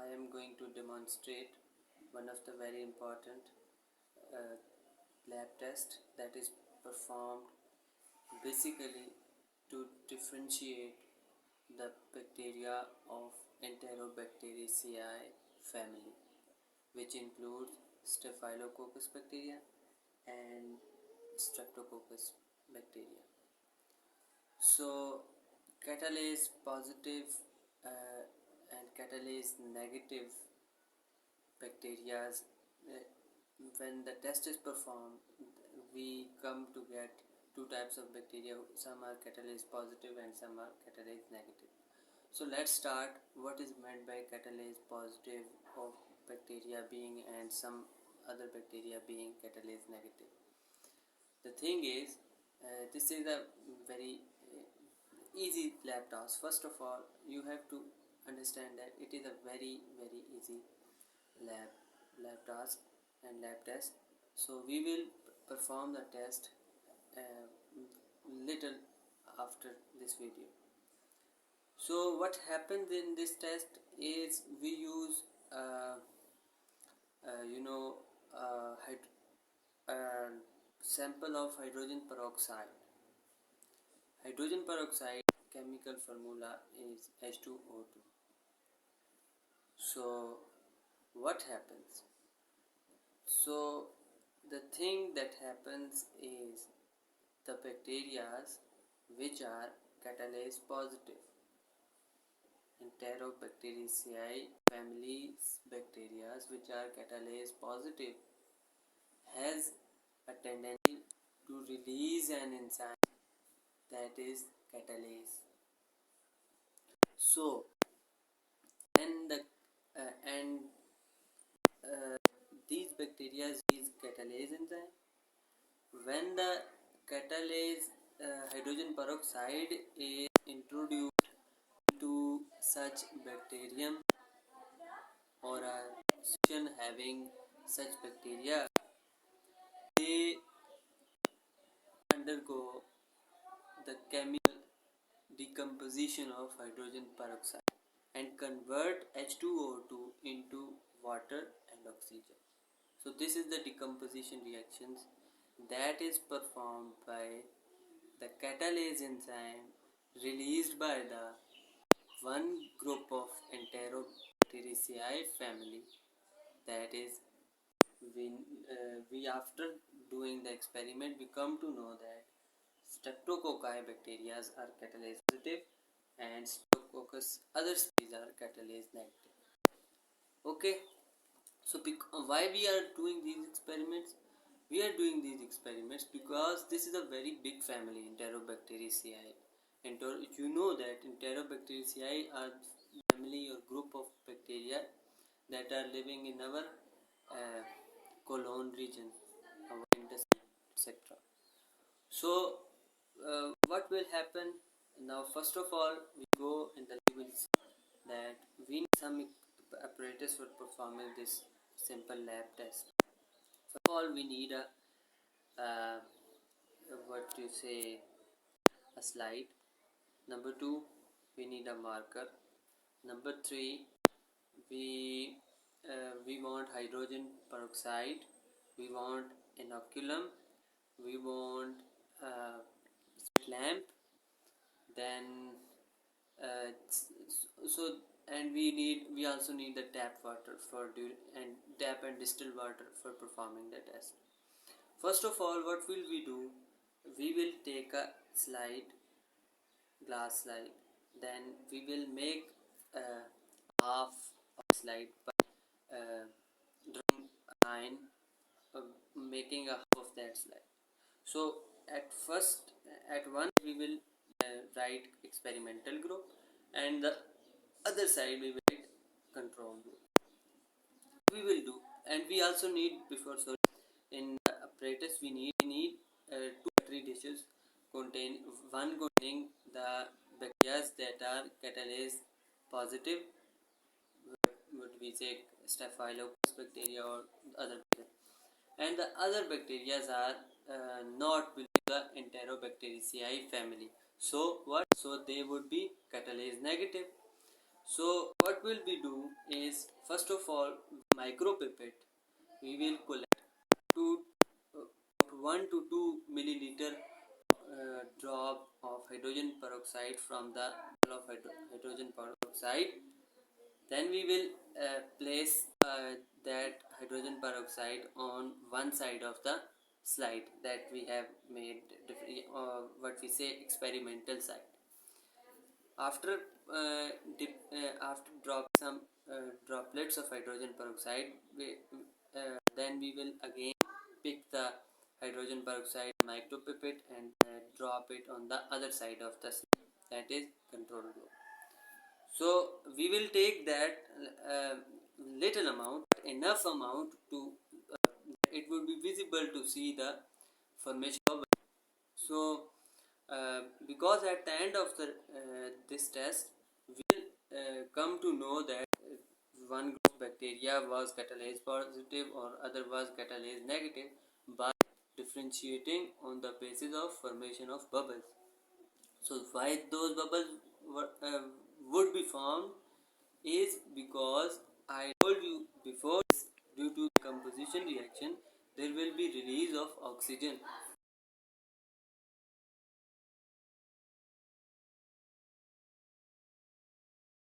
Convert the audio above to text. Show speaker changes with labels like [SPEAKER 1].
[SPEAKER 1] I am going to demonstrate one of the very important uh, lab test that is performed basically to differentiate the bacteria of Enterobacteriaceae family, which includes Staphylococcus bacteria and Streptococcus bacteria. So catalase positive uh, and catalase negative bacteria, when the test is performed, we come to get two types of bacteria. Some are catalase positive and some are catalase negative. So let's start what is meant by catalase positive of bacteria being and some other bacteria being catalase negative. The thing is, this is a very easy lab task. First of all, you have to understand that it is a very easy lab task and lab test. So we will perform the test little after this video. So what happens in this test is we use you know sample of hydrogen peroxide. Hydrogen peroxide chemical formula is H2O2. So what happens? So the thing that happens is the bacteria which are catalase positive, Enterobacteriaceae families bacteria which are catalase positive has a tendency to release an enzyme that is catalase. So when the and these bacteria is catalase enzyme, when the catalase hydrogen peroxide is introduced to such bacterium or a solution having such bacteria, they undergo the chemical decomposition of hydrogen peroxide and convert H2O2 into water and oxygen. So this is the decomposition reactions that is performed by the catalase enzyme released by the one group of Enterobacteriaceae family. That is, we after doing the experiment we come to know that Streptococci bacteria are catalase positive and Staphylococcus other species are catalase negative. Okay, so why we are doing these experiments? We are doing these experiments because this is a very big family, Enterobacteriaceae. You know that Enterobacteriaceae are family or group of bacteria that are living in our colon region, our intestine, etc. So what will happen now? First of all, we go and we will see that we need some apparatus for performing this simple lab test. First of all, we need a what you say, a slide. Number 2, we need a marker. Number 3, we want hydrogen peroxide, we want inoculum, we want lamp, then so and we also need the tap water and tap and distilled water for performing the test. First of all, what will we do? We will take a glass slide, then we will make half of slide by drawing a line, making a half of that slide. So at one we will write experimental group and the other side we will write control group. We will do, and we also need in the apparatus we need two battery dishes containing the bacteria that are catalase positive, would we say Staphylococcus bacteria or other bacteria, and the other bacteria are not within the Enterobacteriaceae family. So what? So they would be catalase negative. So what will we do is, first of all, micropipette we will collect to 1 to 2 milliliter drop of hydrogen peroxide from the bottle of hydrogen peroxide. Then we will place that hydrogen peroxide on one side of the slide that we have made, what we say, experimental side. After after dropping some droplets of hydrogen peroxide, then we will again pick the hydrogen peroxide micropipette and drop it on the other side of the slide, that is control group. So we will take that little amount, enough amount to it would be visible to see the formation of bubble. So because at the end of the this test we will come to know that one group of bacteria was catalase positive or other was catalase negative by differentiating on the basis of formation of bubbles. So why those bubbles would be formed is because I told you before, due to composition reaction there will be release of oxygen